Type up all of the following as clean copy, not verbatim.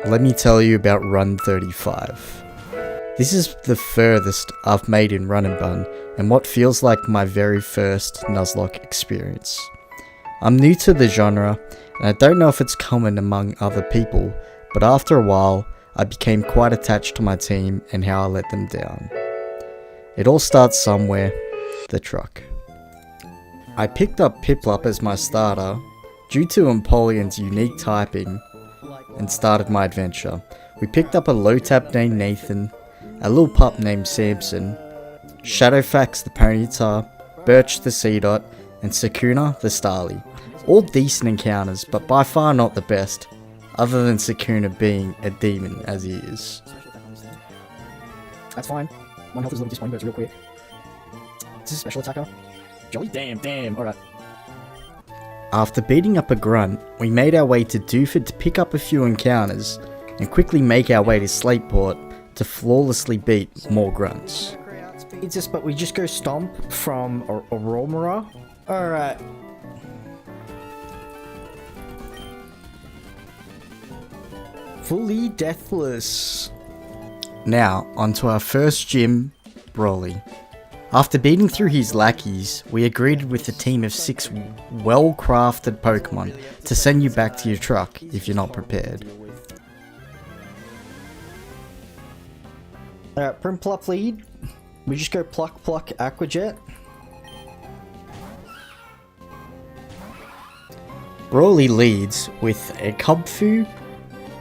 Let me tell you about Run35. This is the furthest I've made in Run&Bun and what feels like my very first Nuzlocke experience. I'm new to the genre and I don't know if it's common among other people, but after a while I became quite attached to my team and how I let them down. It all starts somewhere, the truck. I picked up Piplup as my starter due to Empoleon's unique typing and started my adventure. We picked up a low tap named Nathan, a little pup named Samson, Shadowfax the Ponyta, Birch the Seedot, and Sakuna the Starly. All decent encounters, but by far not the best, other than Sakuna being a demon as he is. That's fine. One health is a little disappointing, but it's real quick. This is a special attacker. Jolly? Damn, alright. After beating up a grunt, we made our way to Duford to pick up a few encounters, and quickly make our way to Slateport to flawlessly beat more grunts. It's just, but we just go stomp from Aurora. Alright. Fully deathless. Now, onto our first gym, Broly. After beating through his lackeys, we agreed with a team of 6 well-crafted Pokemon to send you back to your truck if you're not prepared. Alright, Primplup lead. We just go Pluck Aquajet. Broly leads with a Cubfu,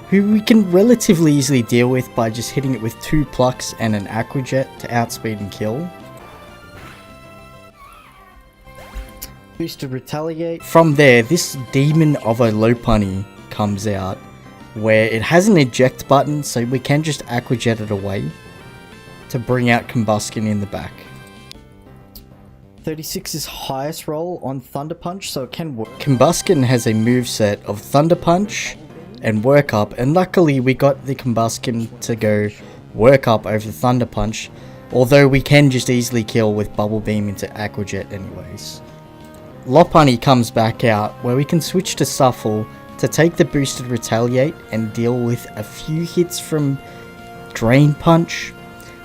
who we can relatively easily deal with by just hitting it with 2 Plucks and an Aquajet to outspeed and kill. Boosted Retaliate. From there, this demon of a Lopunny comes out, where it has an eject button, so we can just Aquajet it away to bring out Combuskin in the back. 36's highest roll on Thunder Punch, so it can work. Combuskin has a moveset of Thunder Punch and Work Up, and luckily we got the Combuskin to go Work Up over Thunder Punch, although we can just easily kill with Bubble Beam into Aquajet anyways. Lopunny comes back out, where we can switch to Shuffle to take the boosted Retaliate and deal with a few hits from Drain Punch,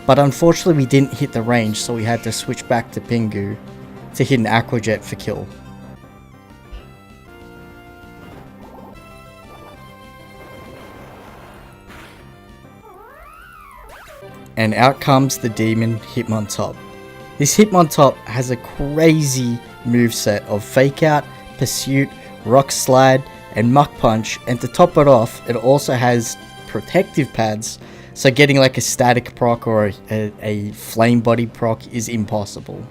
but unfortunately we didn't hit the range, so we had to switch back to Pingu to hit an Aquajet for kill. And out comes the demon Hitmontop. This Hitmontop has a crazy moveset of Fake Out, Pursuit, Rock Slide, and Muck Punch, and to top it off, it also has protective pads, so getting like a static proc or a flame body proc is impossible.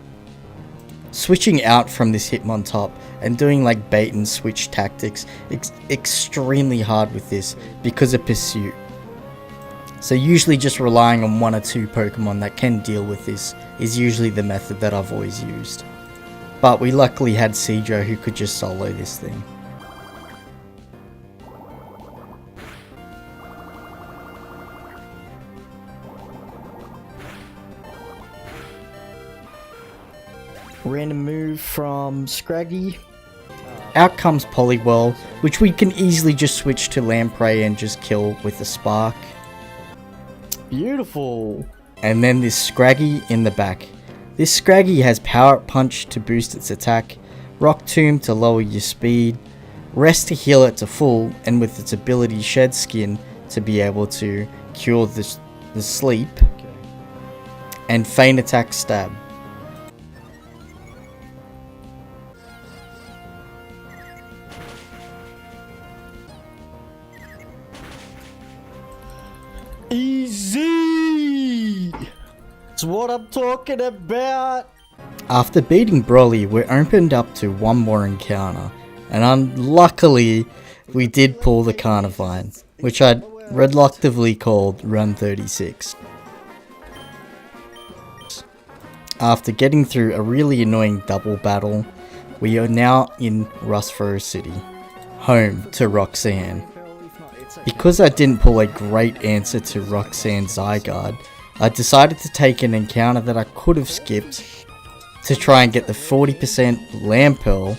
Switching out from this Hitmontop and doing like bait and switch tactics, it's extremely hard with this because of Pursuit. So usually just relying on 1 or 2 Pokemon that can deal with this is usually the method that I've always used. But we luckily had Seadro who could just solo this thing. Random move from Scraggy. Out comes Poliwhirl, which we can easily just switch to Lamprey and just kill with a Spark. Beautiful. And then this Scraggy in the back. This Scraggy has Power Up Punch to boost its attack, Rock Tomb to lower your speed, Rest to heal it to full, and with its ability Shed Skin to be able to cure the sleep, and Feint Attack Stab. Easy! That's what I'm talking about! After beating Broly, we're opened up to one more encounter, and unluckily, we did pull the Carnivine, which I reluctantly called Run36. After getting through a really annoying double battle, we are now in Rustfurrow City, home to Roxanne. Because I didn't pull a great answer to Roxanne Zygarde, I decided to take an encounter that I could have skipped to try and get the 40% Lampearl,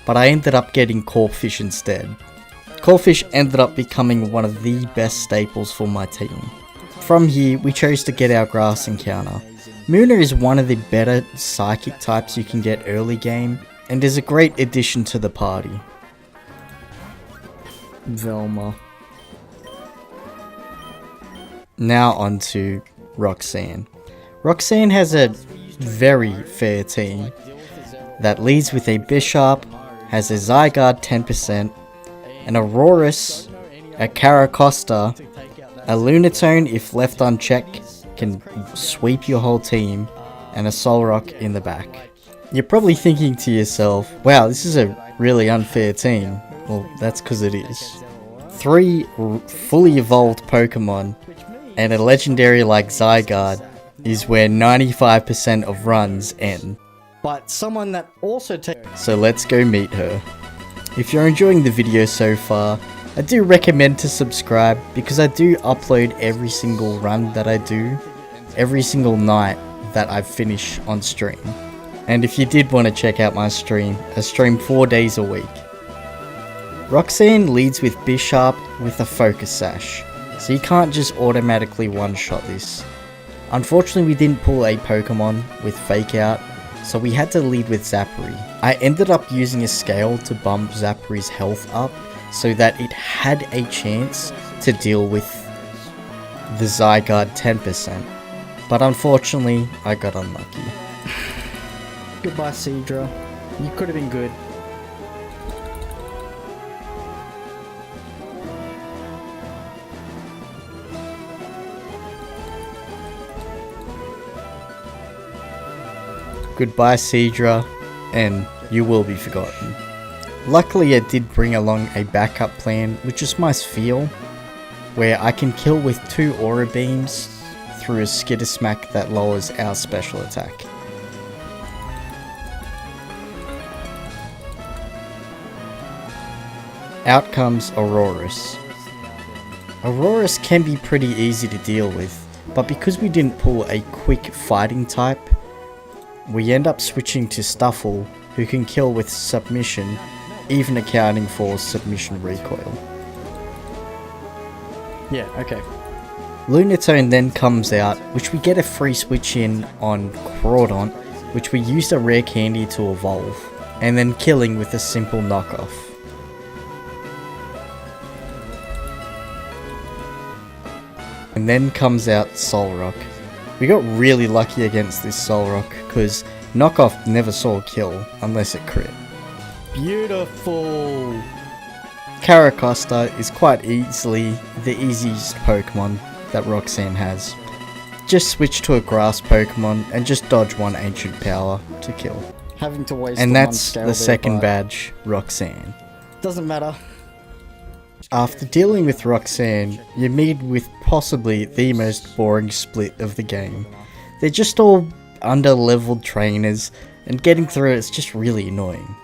but I ended up getting Corphish instead. Corfish ended up becoming one of the best staples for my team. From here, we chose to get our grass encounter. Muna is one of the better psychic types you can get early game, and is a great addition to the party. Velma. Now on to Roxanne. Roxanne has a very fair team that leads with a Bishop, has a Zygarde 10%, an Aurorus, a Caracosta, a Lunatone if left unchecked can sweep your whole team, and a Solrock in the back. You're probably thinking to yourself, wow, this is a really unfair team. Well, that's because it is. 3 fully evolved Pokemon and a legendary like Zygarde is where 95% of runs end. But someone that also So let's go meet her. If you're enjoying the video so far, I do recommend to subscribe because I do upload every single run that I do, every single night that I finish on stream. And if you did want to check out my stream, I stream 4 days a week. Roxanne leads with Bishop with a Focus Sash, so you can't just automatically one-shot this. Unfortunately, we didn't pull a Pokemon with Fake Out, so we had to lead with Zachary. I ended up using a scale to bump Zachary's health up so that it had a chance to deal with the Zygarde 10%, but unfortunately, I got unlucky. Goodbye, Seadra. You could have been good. Goodbye, Seadra, and you will be forgotten. Luckily, I did bring along a backup plan, which is my Sphere, where I can kill with 2 Aura Beams through a Skitter Smack that lowers our special attack. Out comes Aurorus. Aurorus can be pretty easy to deal with, but because we didn't pull a quick fighting type, we end up switching to Stuffle, who can kill with Submission, even accounting for Submission recoil. Yeah, okay. Lunatone then comes out, which we get a free switch in on Crawdont, which we used a rare candy to evolve, and then killing with a simple knockoff. And then comes out Solrock. We got really lucky against this Solrock, because knockoff never saw a kill unless it crit. Beautiful! Caracosta is quite easily the easiest Pokemon that Roxanne has. Just switch to a grass Pokemon and just dodge one Ancient Power to kill. Having to waste And the that's one scale the there, second but badge, Roxanne. Doesn't matter. After dealing with Roxanne, you meet with possibly the most boring split of the game. They're just all under-leveled trainers, and getting through it's just really annoying.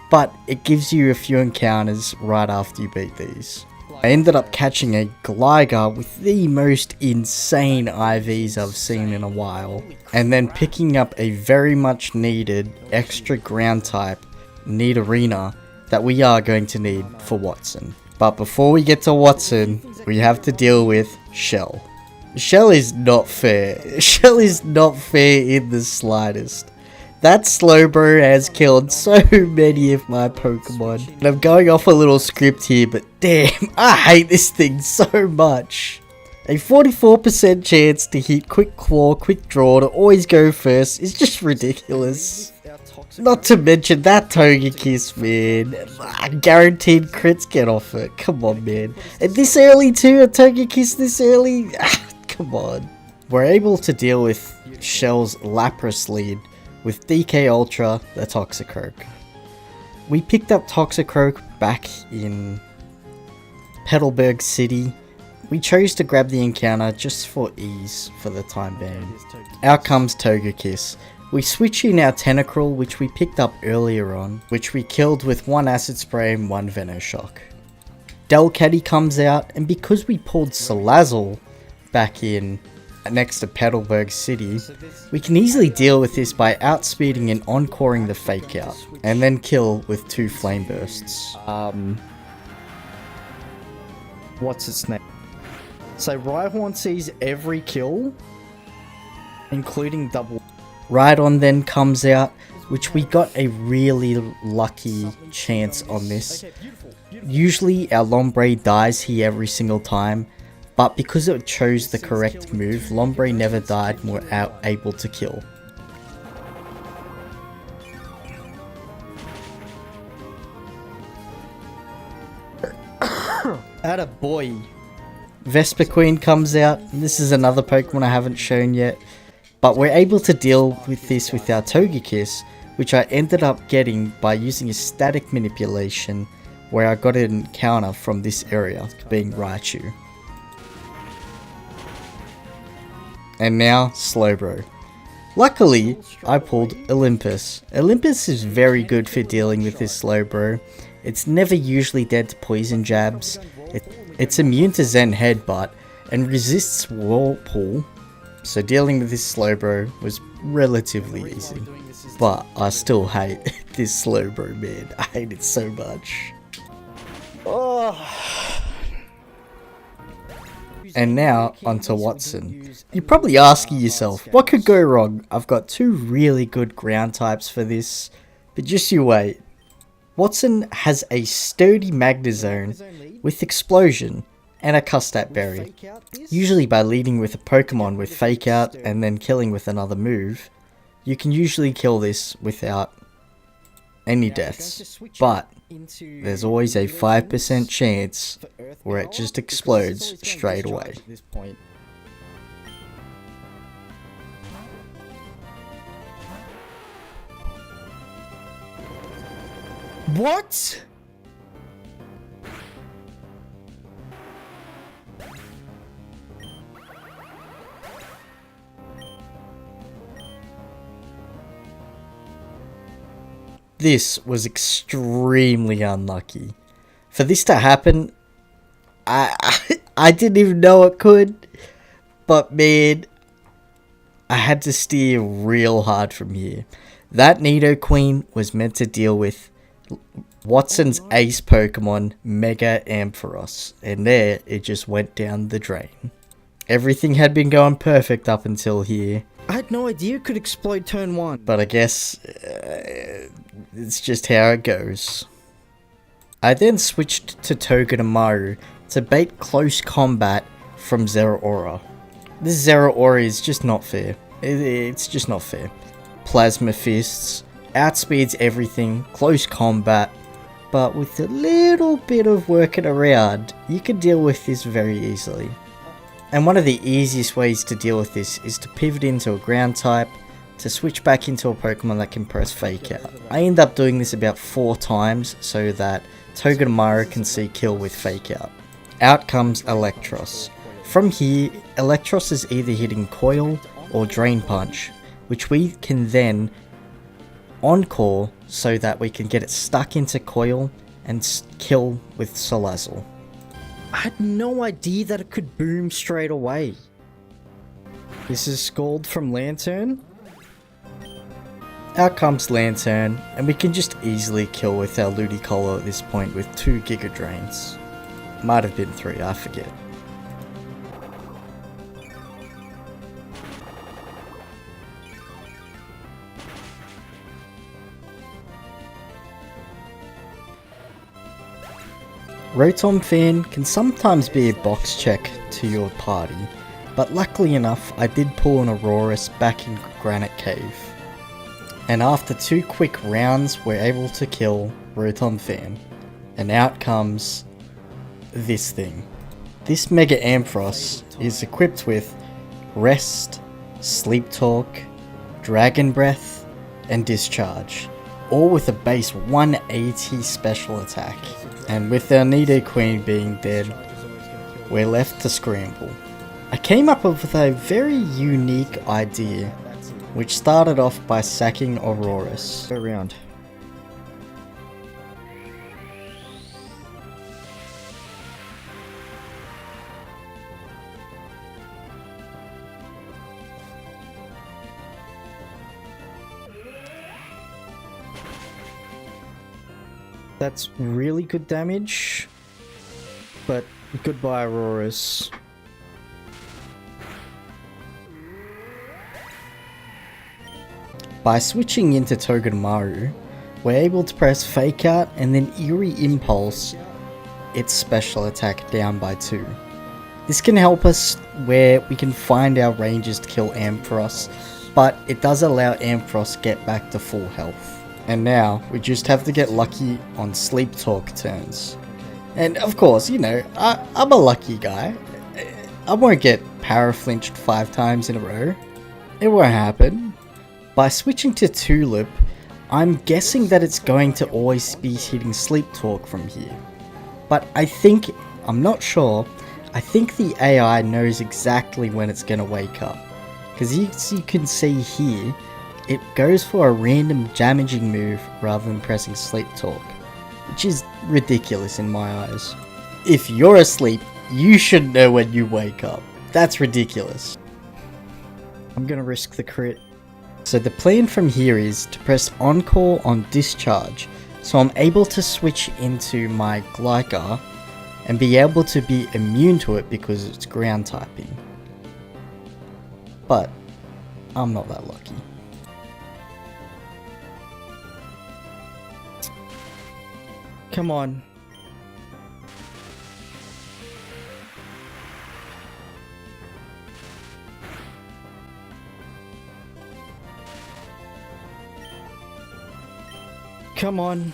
But it gives you a few encounters right after you beat these. I ended up catching a Gligar with the most insane IVs I've seen in a while, and then picking up a very much needed extra ground type Nidorina that we are going to need for Watson. But before we get to Watson, we have to deal with Shell. Shell is not fair. Shell is not fair in the slightest. That Slowbro has killed so many of my Pokemon. And I'm going off a little script here, but damn, I hate this thing so much. A 44% chance to hit Quick Claw, Quick Draw to always go first is just ridiculous. Not to mention that Togekiss, man. Guaranteed crits get off it. Come on, man. And this early too, a Togekiss this early? Come on. We're able to deal with Shell's Lapras lead with DK Ultra, the Toxicroak. We picked up Toxicroak back in Petalburg City. We chose to grab the encounter just for ease for the time being. Out comes Togekiss. We switch in our Tentacruel, which we picked up earlier on, which we killed with 1 Acid Spray and 1 Venoshock. Delcatty comes out, and because we pulled Salazzle back in next to Petalburg City, we can easily deal with this by outspeeding and encoring the Fake Out, and then kill with 2 Flame Bursts. what's its name. So Rhyhorn sees every kill, including double. Rhydon then comes out, which we got a really lucky chance on this. Usually our Lombre dies here every single time, but because it chose the correct move, Lombre never died and were able to kill. Attaboy. Vesper Queen comes out, and this is another Pokemon I haven't shown yet, but we're able to deal with this with our Togekiss, which I ended up getting by using a static manipulation where I got an encounter from this area, being Raichu. And now, Slowbro. Luckily, I pulled Olympus. Olympus is very good for dealing with this Slowbro. It's never usually dead to poison jabs. It's immune to Zen Headbutt and resists Whirlpool. So dealing with this Slowbro was relatively easy. But I still hate this Slowbro, man. I hate it so much. Oh. And now, onto Watson. You're probably asking yourself, what could go wrong? I've got two really good ground types for this, but just you wait. Watson has a sturdy Magnezone with Explosion and a Custat Berry. Usually by leading with a Pokemon with Fake Out and then killing with another move, you can usually kill this without any deaths, but there's always a 5% chance where it just explodes straight away. What? This was extremely unlucky. For this to happen, I didn't even know it could, but man, I had to steer real hard from here. That Nidoqueen was meant to deal with Watson's ace Pokemon, Mega Ampharos, and there it just went down the drain. Everything had been going perfect up until here. I had no idea it could explode turn 1. But I guess it's just how it goes. I then switched to Togedemaru to bait close combat from Zeraora. This Zeraora is just not fair. It's just not fair. Plasma Fists, outspeeds everything, close combat, but with a little bit of working around, you can deal with this very easily. And one of the easiest ways to deal with this is to pivot into a ground type, to switch back into a Pokemon that can press Fake Out. I end up doing this about 4 times so that Togedemaru can see kill with Fake Out. Out comes Electros. From here, Electros is either hitting Coil or Drain Punch, which we can then Encore so that we can get it stuck into Coil and kill with Salazzle. I had no idea that it could boom straight away. This is Scald from Lantern. Out comes Lantern, and we can just easily kill with our Ludicolo at this point with 2 Giga Drains. Might have been 3, I forget. Rotom Fan can sometimes be a box check to your party, but luckily enough I did pull an Aurorus back in Granite Cave. And after 2 quick rounds we're able to kill Rotom Fan. And out comes this thing. This Mega Ampharos is equipped with Rest, Sleep Talk, Dragon Breath, and Discharge, all with a base 180 special attack. And with our Nidoqueen being dead, we're left to scramble. I came up with a very unique idea, which started off by sacking Aurorus. Go around. That's really good damage, but Goodbye, Auroras. By switching into Togedemaru, we're able to press Fake Out and then Eerie Impulse its special attack down by 2. This can help us where we can find our ranges to kill Ampharos, but it does allow Ampharos get back to full health. And now, we just have to get lucky on Sleep Talk turns. And of course, you know, I'm a lucky guy. I won't get Paraflinched 5 times in a row. It won't happen. By switching to Tulip, I'm guessing that it's going to always be hitting Sleep Talk from here. But I'm not sure, I think the AI knows exactly when it's going to wake up. Because as you can see here, it goes for a random damaging move rather than pressing Sleep Talk. Which is ridiculous in my eyes. If you're asleep, you should know when you wake up. That's ridiculous. I'm gonna risk the crit. So the plan from here is to press Encore on Discharge, so I'm able to switch into my Gligar and be able to be immune to it because it's ground typing. But I'm not that lucky. Come on. Come on.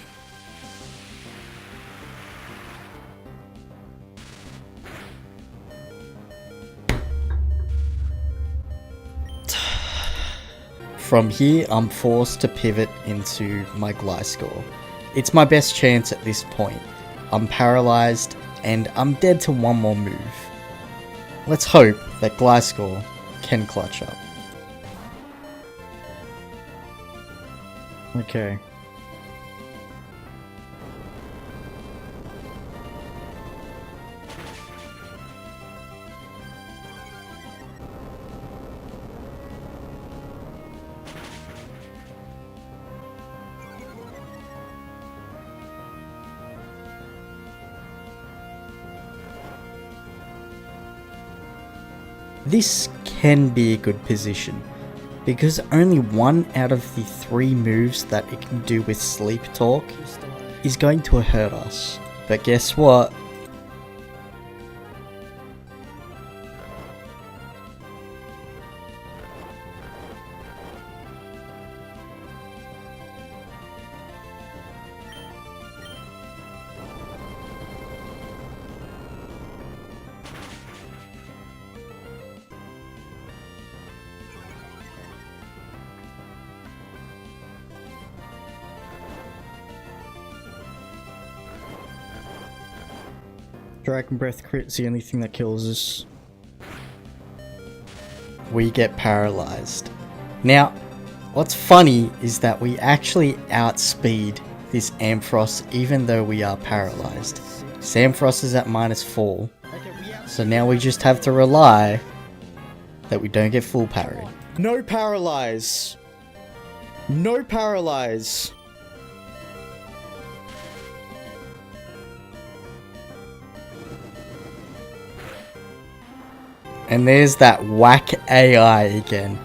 From here, I'm forced to pivot into my Gliscor. It's my best chance at this point. I'm paralyzed, and I'm dead to one more move. Let's hope that Gliscor can clutch up. Okay. This can be a good position, because only one out of the 3 moves that it can do with Sleep Talk is going to hurt us. But guess what? Dragon Breath crit's the only thing that kills us. We get paralyzed. Now, what's funny is that we actually outspeed this Ampharos even though we are paralyzed. This Ampharos is at -4, so now we just have to rely that we don't get full parried. No paralyze! No paralyze! And there's that whack AI again.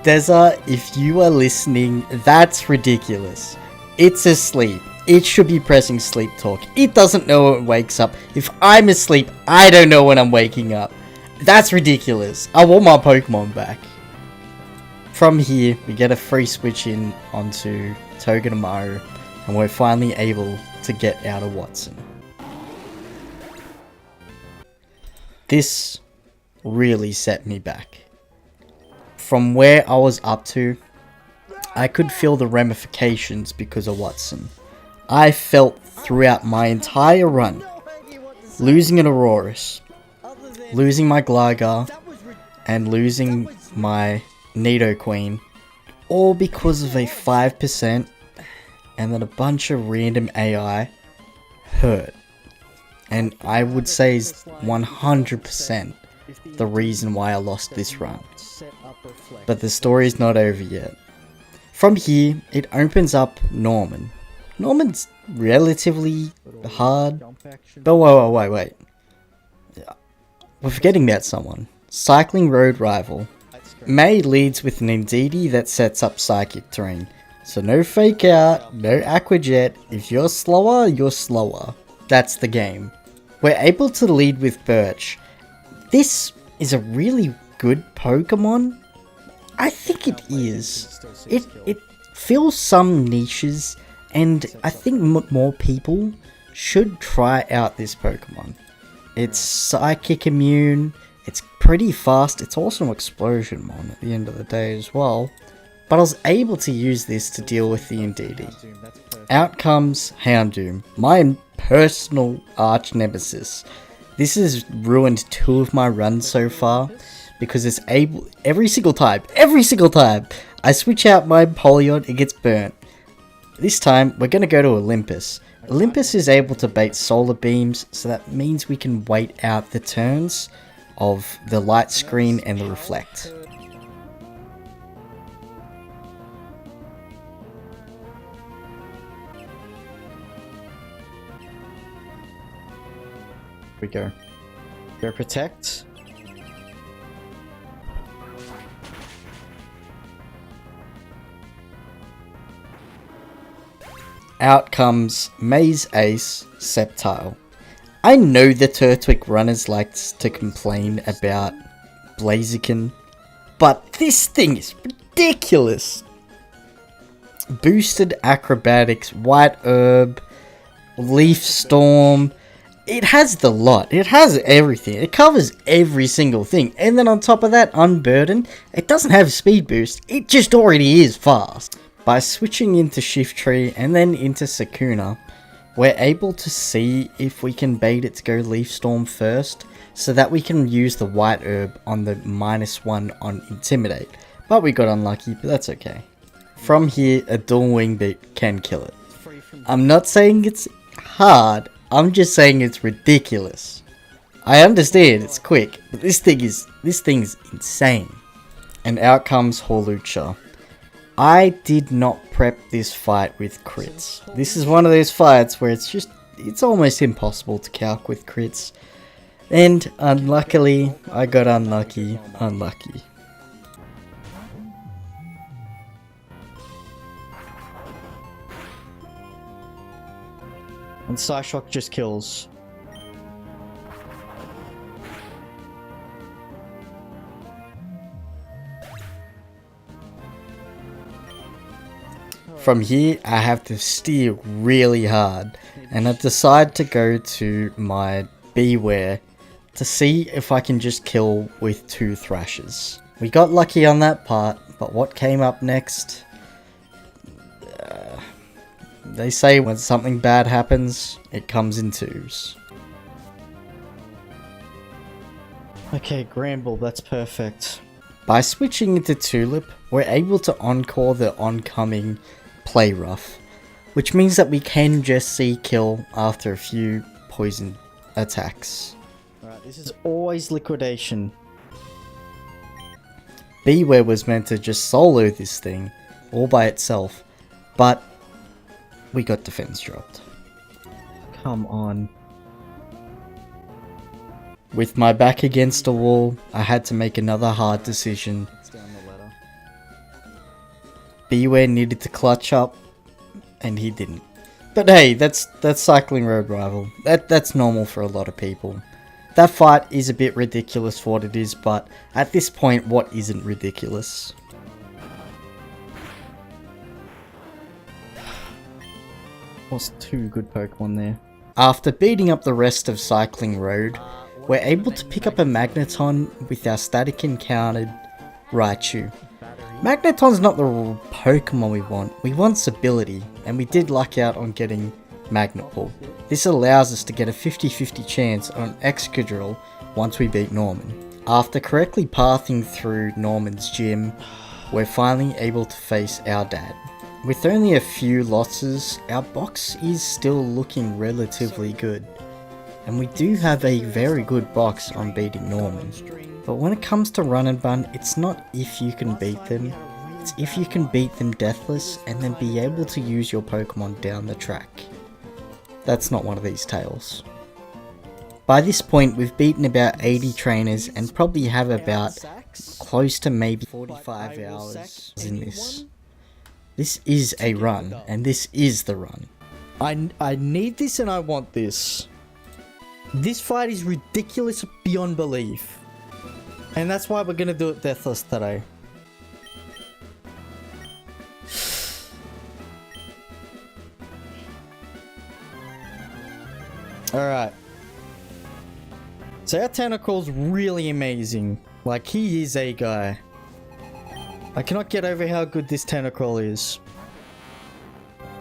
Deza, if you are listening, that's ridiculous. It's asleep. It should be pressing Sleep Talk. It doesn't know when it wakes up. If I'm asleep, I don't know when I'm waking up. That's ridiculous. I want my Pokemon back. From here, we get a free switch in onto Togedemaru, and we're finally able to get out of Watson. This really set me back. From where I was up to, I could feel the ramifications because of Watson. I felt throughout my entire run, losing an Aurorus, losing my Gligar, and losing my Nidoqueen, all because of a 5% and then a bunch of random AI hurt. And I would say is 100% the reason why I lost this run. But the story is not over yet. From here, it opens up Norman. Norman's relatively hard. But wait. we're forgetting about someone. Cycling Road Rival. May leads with an Indeedee that sets up psychic terrain. So no fake out, no aquajet. If you're slower, you're slower. That's the game. We're able to lead with Birch. This is a really good Pokemon. I think it is. It fills some niches, and I think more people should try out this Pokemon. It's psychic immune. It's pretty fast. It's also an explosion mon at the end of the day as well. But I was able to use this to deal with the Indeedee. Out comes Houndoom, my personal arch nemesis. This has ruined 2 of my runs so far, because it's able, every single time, I switch out my Polion, it gets burnt. This time, we're going to go to Olympus. Olympus is able to bait solar beams, so that means we can wait out the turns of the light screen and the reflect. We go. Go protect. Out comes Maze Ace Sceptile. I know the Turtwig runners likes to complain about Blaziken, but this thing is ridiculous. Boosted acrobatics, white herb, leaf storm. It has the lot. It has everything. It covers every single thing. And then on top of that, Unburden, it doesn't have speed boost. It just already is fast. By switching into Shiftry and then into Sakuna, we're able to see if we can bait it to go Leaf Storm first, so that we can use the white herb on the -1 on Intimidate. But we got unlucky, but that's okay. From here, a dual wing beat can kill it. I'm not saying it's hard, I'm just saying it's ridiculous. I understand it's quick, but this thing is insane. And out comes Hawlucha. I did not prep this fight with crits. This is one of those fights where it's almost impossible to calc with crits. And unluckily, I got unlucky. And Psyshock just kills. From here, I have to steer really hard, and I decide to go to my Beware to see if I can just kill with 2 Thrashers. We got lucky on that part, but what came up next? They say when something bad happens, it comes in 2s. Okay, Gramble, that's perfect. By switching into Tulip, we're able to encore the oncoming Play Rough, which means that we can just see kill after a few poison attacks. Alright, this is always liquidation. Beware was meant to just solo this thing all by itself, but we got defense dropped. Come on. With my back against a wall, I had to make another hard decision. Beware needed to clutch up, and he didn't. But hey, that's Cycling Road Rival. That's normal for a lot of people. That fight is a bit ridiculous for what it is, but at this point, what isn't ridiculous? Was 2 good Pokemon there. After beating up the rest of Cycling Road, we're able to pick up a Magneton with our static encountered Raichu. Magneton's not the Pokemon we want stability, and we did luck out on getting Magnet Ball. This allows us to get a 50-50 chance on Excadrill once we beat Norman. After correctly pathing through Norman's gym, we're finally able to face our dad. With only a few losses, our box is still looking relatively good. And we do have a very good box on beating Norman. But when it comes to Run&Bun, it's not if you can beat them, it's if you can beat them deathless and then be able to use your Pokemon down the track. That's not one of these tales. By this point, we've beaten about 80 trainers and probably have about close to maybe 45 hours in this. This is a run, and this is the run. I need this and I want this. This fight is ridiculous beyond belief. And that's why we're gonna do it deathless today. Alright. So our tentacle's really amazing. Like, he is a guy. I cannot get over how good this tentacle is.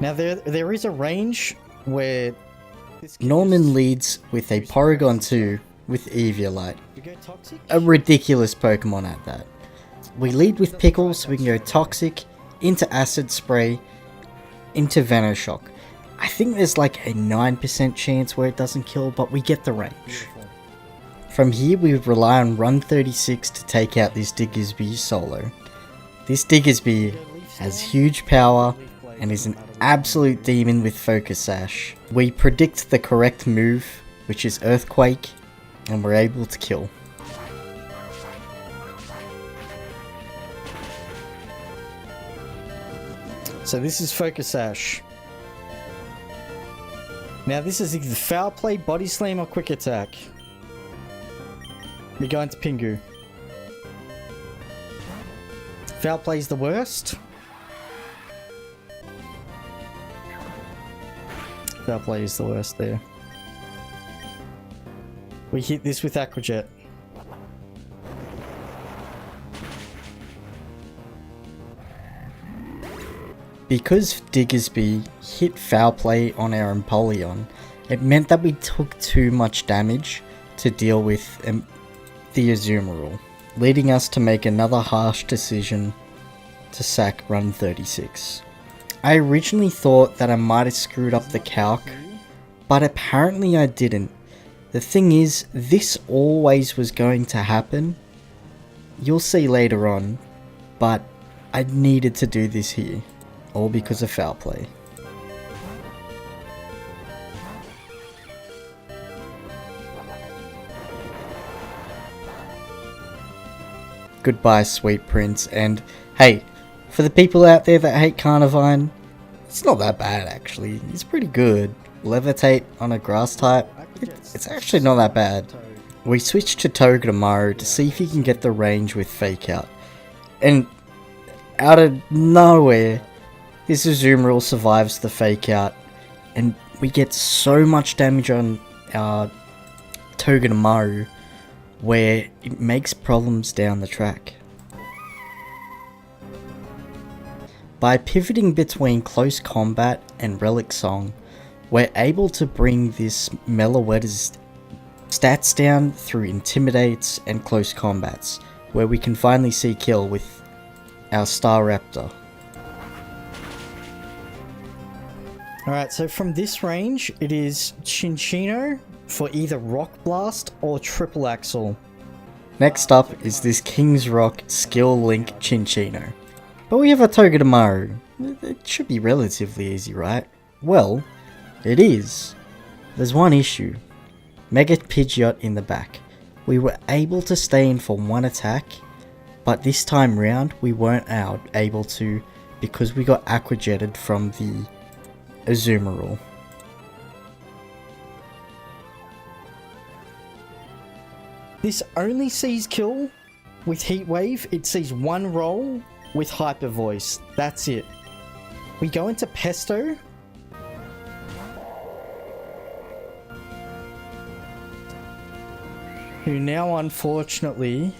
Now there is a range where Norman leads with a Porygon 2 with Eviolite. A ridiculous Pokemon at that. We lead with Pickle, so we can go Toxic, into Acid Spray, into Venoshock. I think there's like a 9% chance where it doesn't kill, but we get the range. From here we rely on Run 36 to take out this Diggersby solo. This Diggersby has huge power and is an absolute demon with Focus Sash. We predict the correct move, which is Earthquake, and we're able to kill. So this is Focus Sash. Now this is either Foul Play, Body Slam, or Quick Attack. We go into Pingu. Foul Play is the worst. Foul Play is the worst there. We hit this with Aqua Jet. Because Diggersby hit Foul Play on our Empoleon, it meant that we took too much damage to deal with the Azumarill, leading us to make another harsh decision to sack Run 36. I originally thought that I might have screwed up the calc, but apparently I didn't. The thing is, this always was going to happen. You'll see later on, but I needed to do this here, all because of Foul Play. Goodbye, sweet prince, and hey, for the people out there that hate Carnivine, it's not that bad actually. It's pretty good. Levitate on a grass type, it's actually not that bad. We switched to Togedemaru to see if he can get the range with Fake Out, and out of nowhere, this Azumarill survives the Fake Out, and we get so much damage on our Togedemaru where it makes problems down the track. By pivoting between Close Combat and Relic Song, we're able to bring this Meloetta's stats down through Intimidates and Close Combats, where we can finally see kill with our Staraptor. Alright, so from this range, it is Chinchino for either Rock Blast or Triple Axle. Next up is this King's Rock Skill Link Chinchino. But we have a Togedemaru. It should be relatively easy, right? Well, it is. There's one issue. Mega Pidgeot in the back. We were able to stay in for one attack, but this time round we weren't able to because we got Aqua Jetted from the Azumarill. This only sees kill with Heat Wave. It sees one roll with Hyper Voice. That's it. We go into Pesto. Who now unfortunately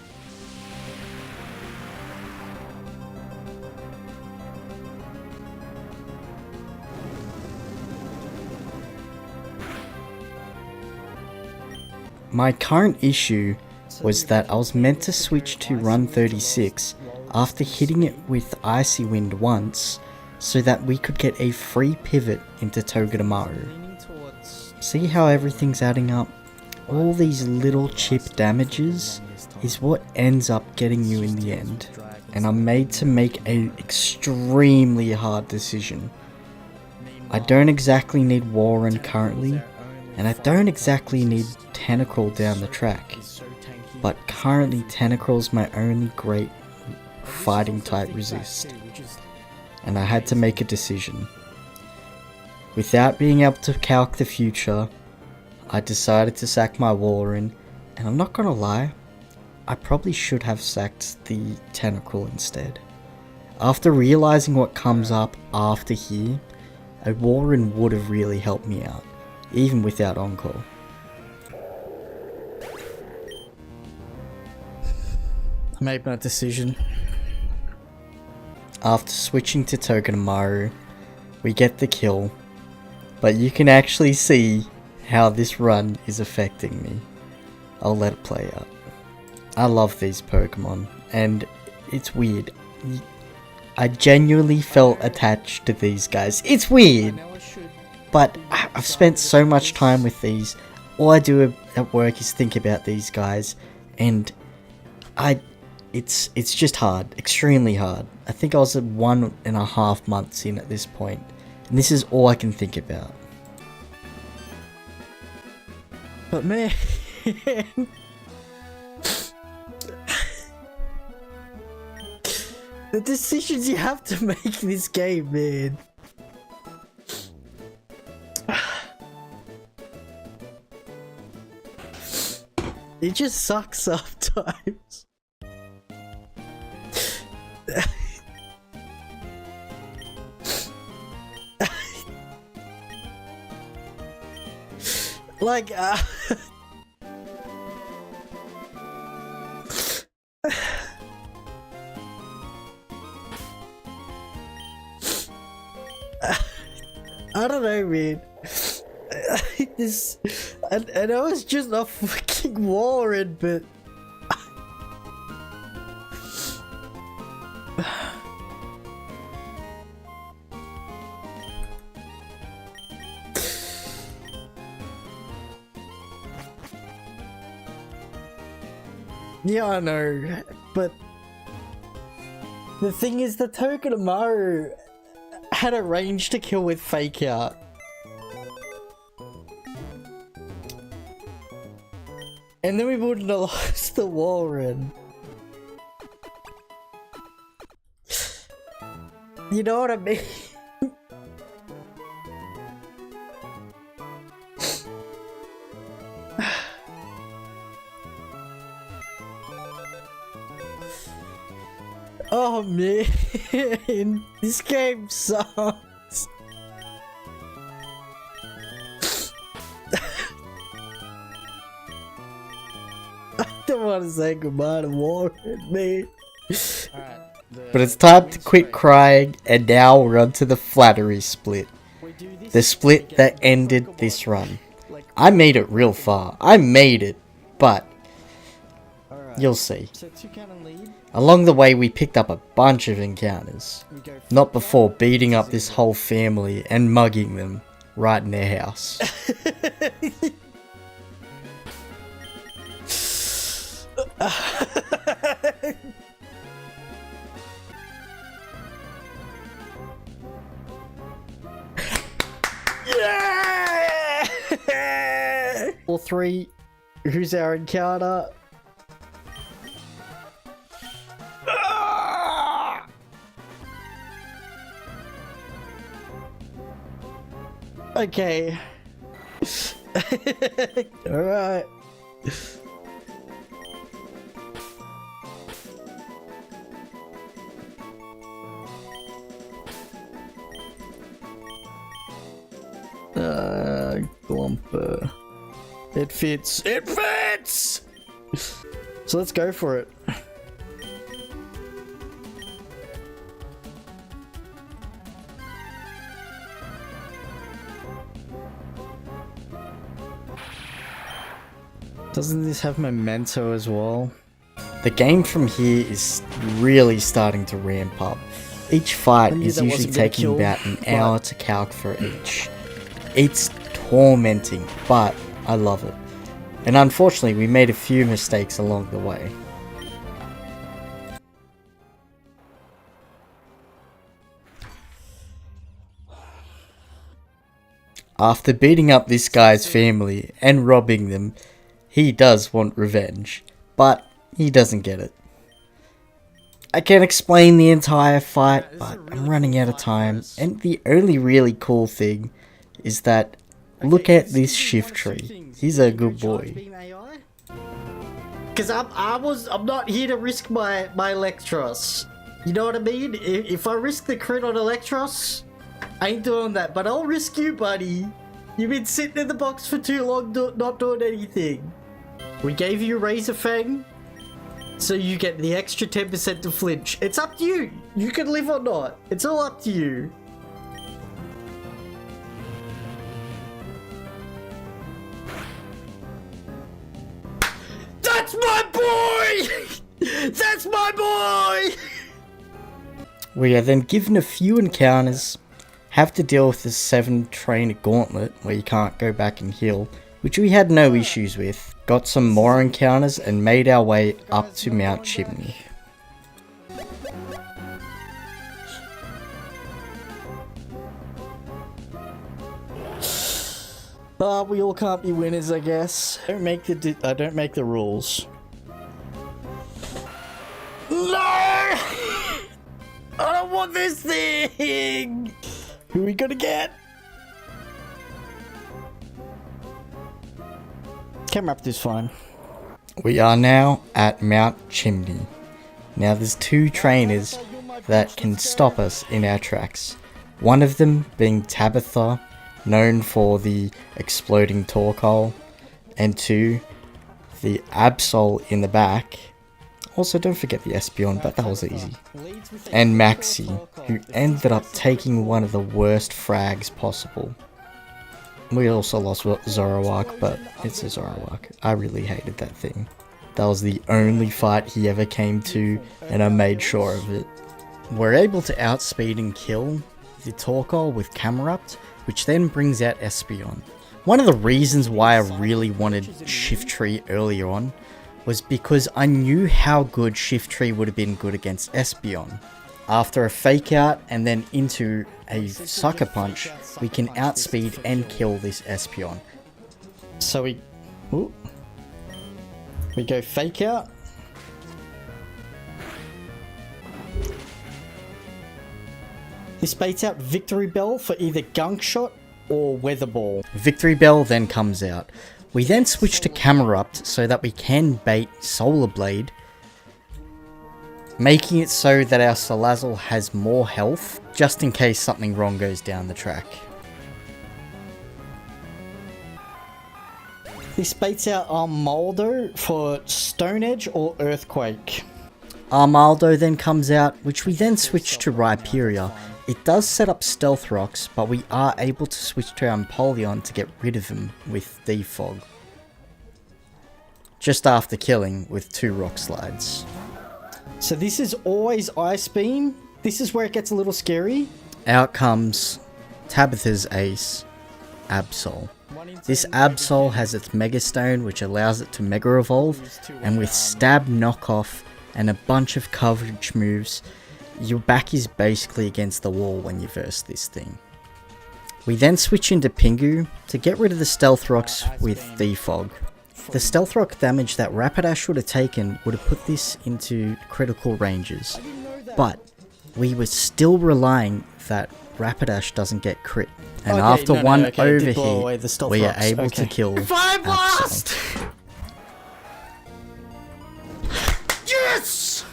my current issue was that I was meant to switch to Run 36 after hitting it with Icy Wind once, so that we could get a free pivot into Togedemaru. See how everything's adding up? All these little chip damages is what ends up getting you in the end, and I'm made to make an extremely hard decision. I don't exactly need Warren currently, and I don't exactly need Tentacruel down the track, but currently Tentacruel's my only great fighting type resist, and I had to make a decision. Without being able to calc the future, I decided to sack my Walrein, and I'm not gonna lie, I probably should have sacked the Tentacruel instead. After realizing what comes up after here, a Walrein would have really helped me out, even without Encore. I made my decision. After switching to Togedemaru, we get the kill, but you can actually see how this run is affecting me. I'll let it play out. I love these Pokemon, and it's weird. I genuinely felt attached to these guys. It's weird, but I've spent so much time with these. All I do at work is think about these guys, and it's just hard, extremely hard. I think I was at 1.5 months in at this point, and this is all I can think about. But man, the decisions you have to make in this game, man. It just sucks sometimes. Like, I don't know, man. I know it's just a fucking Walrein, but yeah, I know, but the thing is, the Togedemaru had a range to kill with Fake Out. And then we wouldn't have lost the Walrein. You know what I mean? Oh man, this game sucks. I don't want to say goodbye to Walrein, man. But it's time to quit crying, and now we're on to the flattery split. The split that ended this run. I made it real far. I made it, but you'll see. Along the way we picked up a bunch of encounters. Not before beating up this whole family and mugging them right in their house. Yeah! All three. Who's our encounter? Okay. Alright. Glumper. It fits. It fits! So let's go for it. Doesn't this have Memento as well? The game from here is really starting to ramp up. Each fight is usually taking about an hour to calc for each. It's tormenting, but I love it. And unfortunately, we made a few mistakes along the way. After beating up this guy's family and robbing them, he does want revenge, but he doesn't get it. I can't explain the entire fight, but I'm running out of time, and the only really cool thing is that look at this shift tree. He's a good boy. Because I'm not here to risk my Electros. You know what I mean? If I risk the crit on Electros, I ain't doing that. But I'll risk you, buddy. You've been sitting in the box for too long, not doing anything. We gave you Razor Fang, so you get the extra 10% to flinch. It's up to you. You can live or not. It's all up to you. That's my boy! That's my boy! We are then given a few encounters, have to deal with the 7 trainer gauntlet where you can't go back and heal, which we had no issues with. Got some more encounters and made our way up to Mount Chimney. We all can't be winners, I guess. I don't make the rules. No! I don't want this thing! Who are we gonna get? Camera up this fine. We are now at Mount Chimney. Now there's 2 trainers that can stop us in our tracks. One of them being Tabitha, known for the exploding torkoal, and 2, the Absol in the back. Also, don't forget the Espion, but that was easy. And Maxi, who ended up taking one of the worst frags possible. We also lost Zoroark, but it's a Zoroark. I really hated that thing. That was the only fight he ever came to, and I made sure of it. We're able to outspeed and kill the Torkoal with Camerupt, which then brings out Espion. One of the reasons why I really wanted Shift Tree earlier on was because I knew how good Shift Tree would have been good against Espion. After a fake out and then into a sucker punch, we can outspeed and kill this Espion. So we go fake out. This baits out Victory Bell for either Gunk Shot or Weather Ball. Victory Bell then comes out. We then switch to Camerupt so that we can bait Solar Blade, making it so that our Salazzle has more health, just in case something wrong goes down the track. This baits out Armaldo for Stone Edge or Earthquake. Armaldo then comes out, which we then switch to Rhyperior. It does set up Stealth Rocks, but we are able to switch to Empoleon to get rid of him with Defog. Just after killing with 2 Rock Slides. So this is always Ice Beam. This is where it gets a little scary. Out comes Tabitha's ace, Absol. This Absol has its Mega Stone, which allows it to Mega Evolve, and with Stab Knockoff and a bunch of coverage moves, your back is basically against the wall when you verse this thing. We then switch into Pingu to get rid of the Stealth Rocks with Defog. The Stealth Rock damage that Rapidash would have taken would have put this into critical ranges, but we were still relying that Rapidash doesn't get crit. And after one overheat, we are able to kill Fire Blast! Absol. Yes!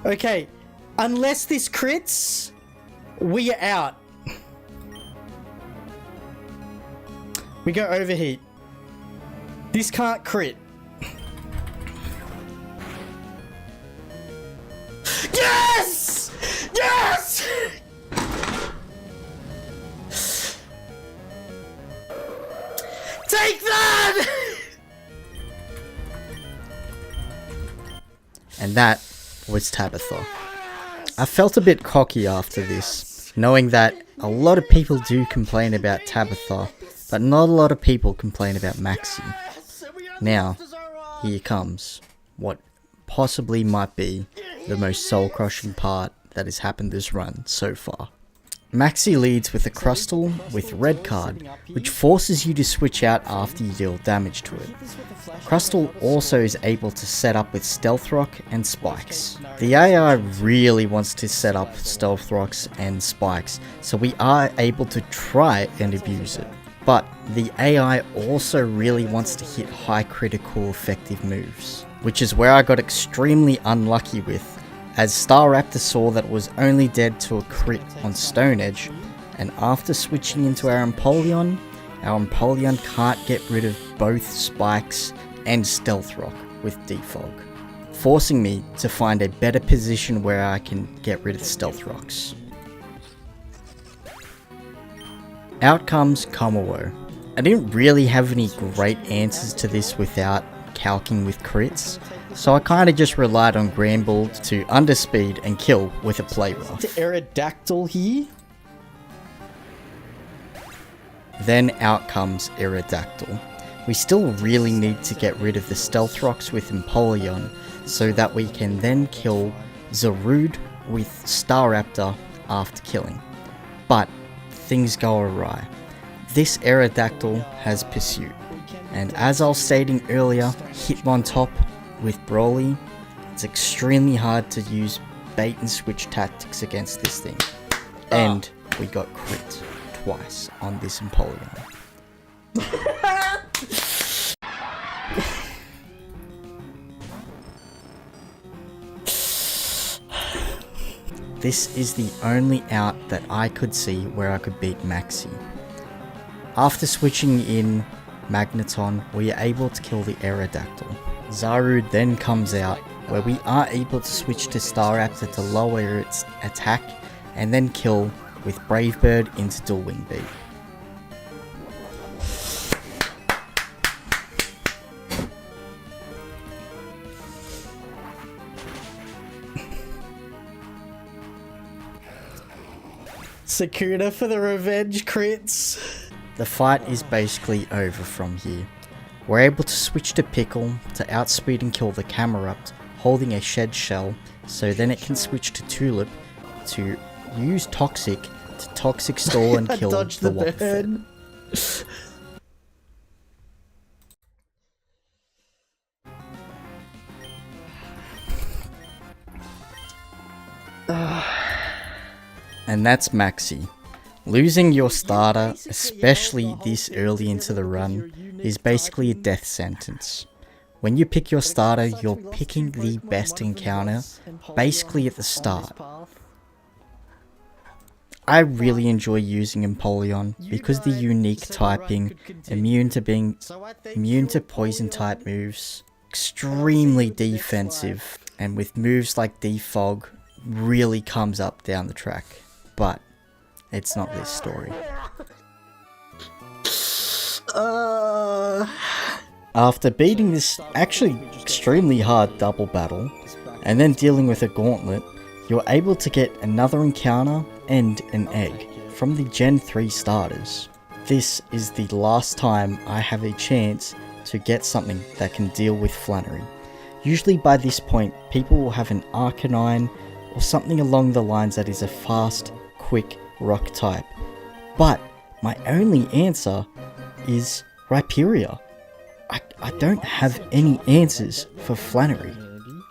Okay, unless this crits, we are out. We go overheat. This can't crit. Yes! Yes! Take that! And that was Tabitha. I felt a bit cocky after this, knowing that a lot of people do complain about Tabitha, but not a lot of people complain about Maxi. Now, here comes what possibly might be the most soul-crushing part that has happened this run so far. Maxi leads with a Crustal with red card, which forces you to switch out after you deal damage to it. Crustal also is able to set up with Stealth Rock and Spikes. The AI really wants to set up Stealth Rocks and Spikes, so we are able to try and abuse it. But the AI also really wants to hit high critical effective moves, which is where I got extremely unlucky with, as Staraptor saw that it was only dead to a crit on Stone Edge, and after switching into our Empoleon can't get rid of both Spikes and Stealth Rock with Defog, forcing me to find a better position where I can get rid of Stealth Rocks. Out comes Komowo. I didn't really have any great answers to this without calcing with crits, so I kinda just relied on Granbull to underspeed and kill with a play rough. The Aerodactyl here. Then out comes Aerodactyl. We still really need to get rid of the Stealth Rocks with Empoleon, so that we can then kill Zarude with Staraptor after killing. But things go awry. This Aerodactyl has Pursuit, and as I was stating earlier, Hitmontop with Broly, it's extremely hard to use bait and switch tactics against this thing. And we got crit twice on this Empoleon. This is the only out that I could see where I could beat Maxi. After switching in Magneton, we are able to kill the Aerodactyl. Zarude then comes out, where we are able to switch to Staraptor to lower its attack, and then kill with Brave Bird into Dual Wing Beat. Sakuna for the revenge crits. The fight is basically over from here. We're able to switch to Pickle to outspeed and kill the Camerupt, holding a Shed Shell, so then it can switch to Tulip to use Toxic to Toxic Stall and kill Dodge the the Wobbuffet. And that's Maxi. Losing your starter, especially this early into the run, is basically a death sentence. When you pick your starter, you're picking the best encounter, basically at the start. I really enjoy using Empoleon because the unique typing, immune to poison type moves, extremely defensive, and with moves like Defog, really comes up down the track. But it's not this story. After beating this actually extremely hard double battle, and then dealing with a gauntlet, you're able to get another encounter and an egg from the Gen 3 starters. This is the last time I have a chance to get something that can deal with Flannery. Usually by this point, people will have an Arcanine or something along the lines that is a fast, quick rock type. But my only answer is Rhyperior. I don't have any answers for Flannery.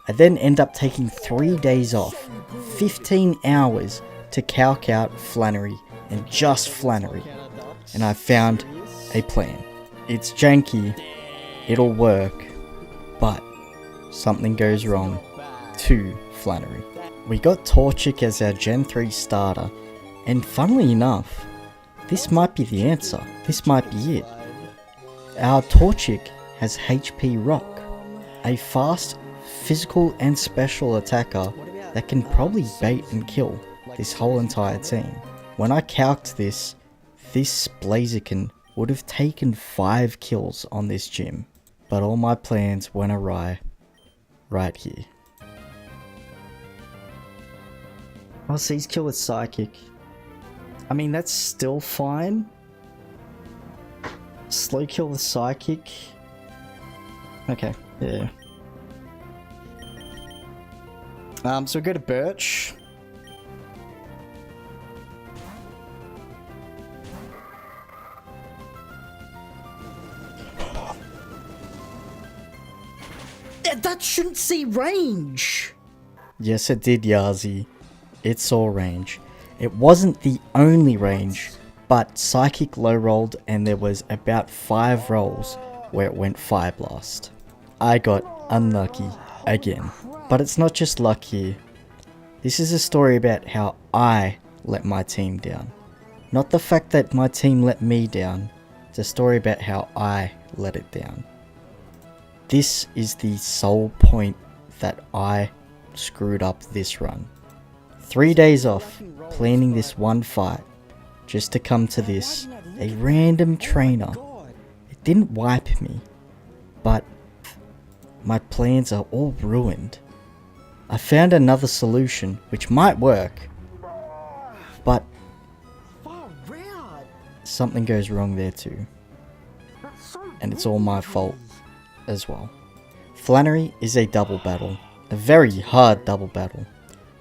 I then end up taking 3 days off, 15 hours to calc out Flannery and just Flannery. And I found a plan. It's janky, it'll work, but something goes wrong to Flannery. We got Torchic as our Gen 3 starter, and funnily enough, this might be the answer. This might be it. Our Torchic has HP Rock, a fast, physical and special attacker that can probably bait and kill this whole entire team. When I calced this Blaziken would have taken 5 kills on this gym, but all my plans went awry right here. Oh, so he's killed with Psychic. I mean, that's still fine. Slow kill with Psychic. Okay, yeah. So we go to Birch. That shouldn't see range. Yes, it did, Yazi. It saw range. It wasn't the only range, but Psychic low rolled and there was about 5 rolls where it went Fire Blast. I got unlucky again. But it's not just luck here. This is a story about how I let my team down. Not the fact that my team let me down. It's a story about how I let it down. This is the sole point that I screwed up this run. 3 days off, planning this one fight, just to come to this, a random trainer. It didn't wipe me, but my plans are all ruined. I found another solution, which might work, but something goes wrong there too. And it's all my fault as well. Flannery is a double battle, a very hard double battle.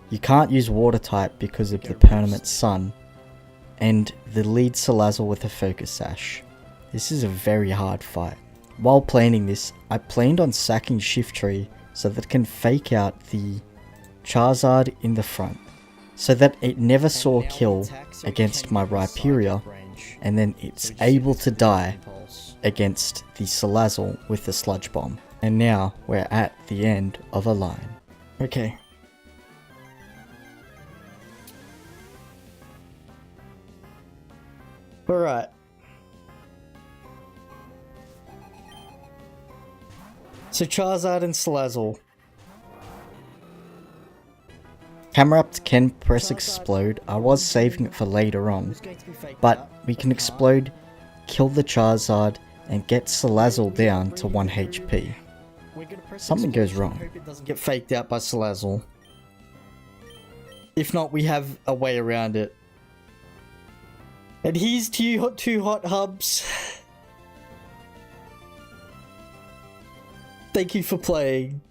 You can't use water type because of the permanent sun, and the lead Salazzle with a focus sash. This is a very hard fight. While planning this, I planned on sacking Shift Tree so that it can fake out the Charizard in the front, so that it never saw kill against my Rhyperior, and then it's able to die against the Salazzle with the Sludge Bomb. And now we're at the end of a line. Okay. Alright. So Charizard and Salazzle. Camera up to Ken, press explode. I was saving it for later on, but we can explode, kill the Charizard, and get Salazzle down to 1 HP. Something goes wrong. Get faked out by Salazzle. If not, we have a way around it. And here's two hot hubs. Thank you for playing.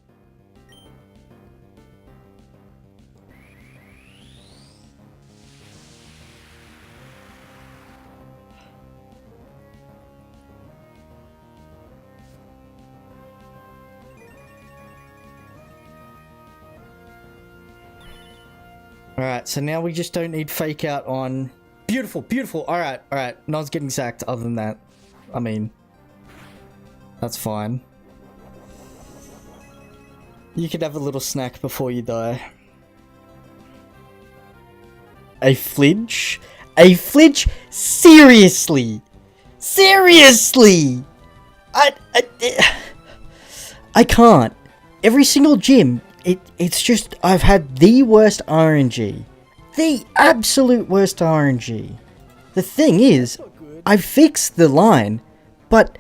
Alright, so now we just don't need fake out on... Beautiful, beautiful. Alright, alright. No one's getting sacked other than that. I mean, that's fine. You could have a little snack before you die. A flinch? A flinch? Seriously? Seriously? I can't. Every single gym, it's just, I've had the worst RNG. The absolute worst RNG. The thing is, I fixed the line, but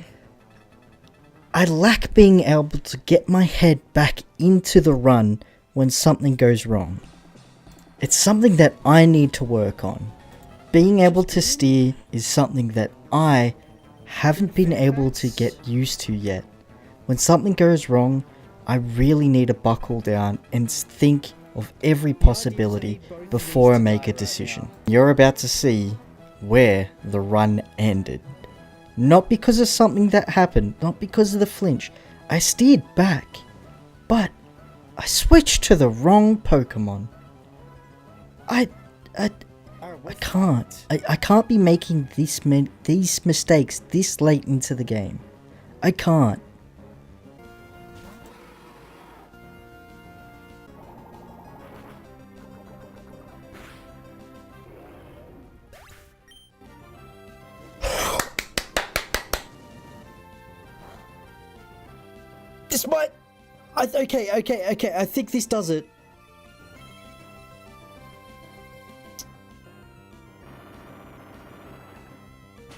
I lack being able to get my head back into the run when something goes wrong. It's something that I need to work on. Being able to steer is something that I haven't been able to get used to yet. When something goes wrong, I really need to buckle down and think of every possibility before I make a decision. You're about to see where the run ended. Not because of something that happened, not because of the flinch. I steered back, but I switched to the wrong Pokemon. I can't. I can't be making these mistakes this late into the game. I can't. This might... Okay, I think this does it.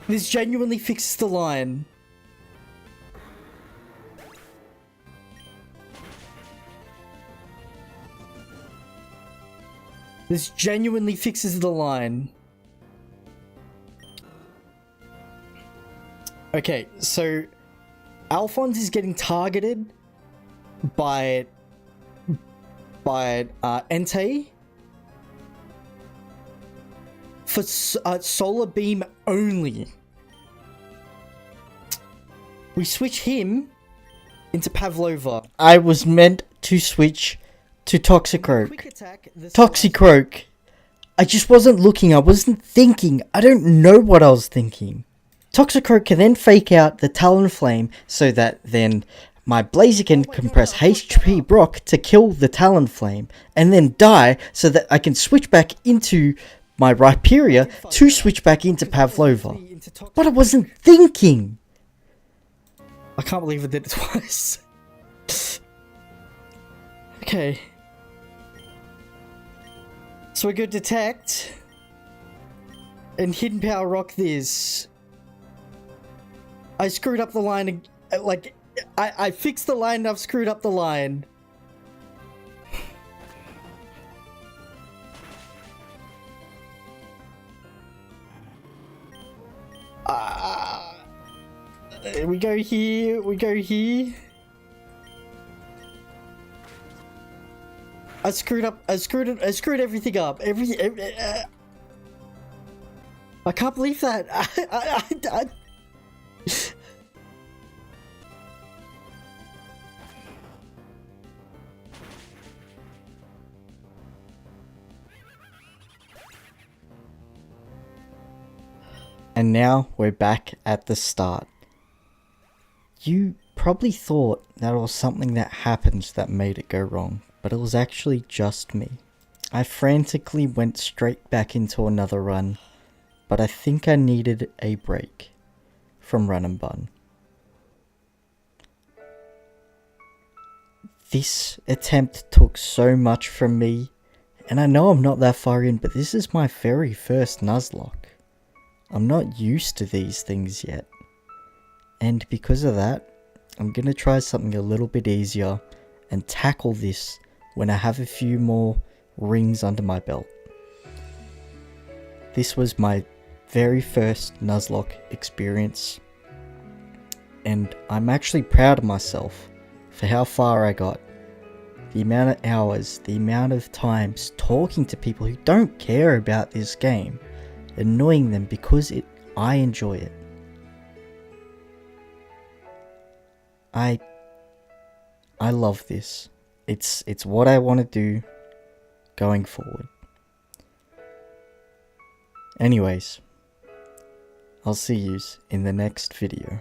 This genuinely fixes the line. This genuinely fixes the line. Okay, so Alphonse is getting targeted by Entei for Solar Beam only. We switch him into Pavlova. I was meant to switch to Toxicroak. Quick attack. Toxicroak. I just wasn't looking, I wasn't thinking. I don't know what I was thinking. Toxicroak can then fake out the Talonflame so that then my Blaziken can press HP Brock to kill the Talonflame and then die so that I can switch back into my Rhyperior to switch back into Pavlova. But I wasn't thinking. I can't believe I did it twice. Okay. So we go detect and hidden power rock this. I screwed up the line, like, I fixed the line and I've screwed up the line. We go here, we go here. I screwed everything up. I can't believe that. And now we're back at the start. You probably thought that it was something that happened that made it go wrong, but it was actually just me. I frantically went straight back into another run, but I think I needed a break from Run&Bun. This attempt took so much from me, and I know I'm not that far in, but this is my very first Nuzlocke. I'm not used to these things yet. And because of that, I'm going to try something a little bit easier and tackle this when I have a few more rings under my belt. This was my very first Nuzlocke experience, and I'm actually proud of myself for how far I got. The amount of hours, the amount of times talking to people who don't care about this game, annoying them because I enjoy it. I love this. It's what I want to do going forward. Anyways, I'll see yous in the next video.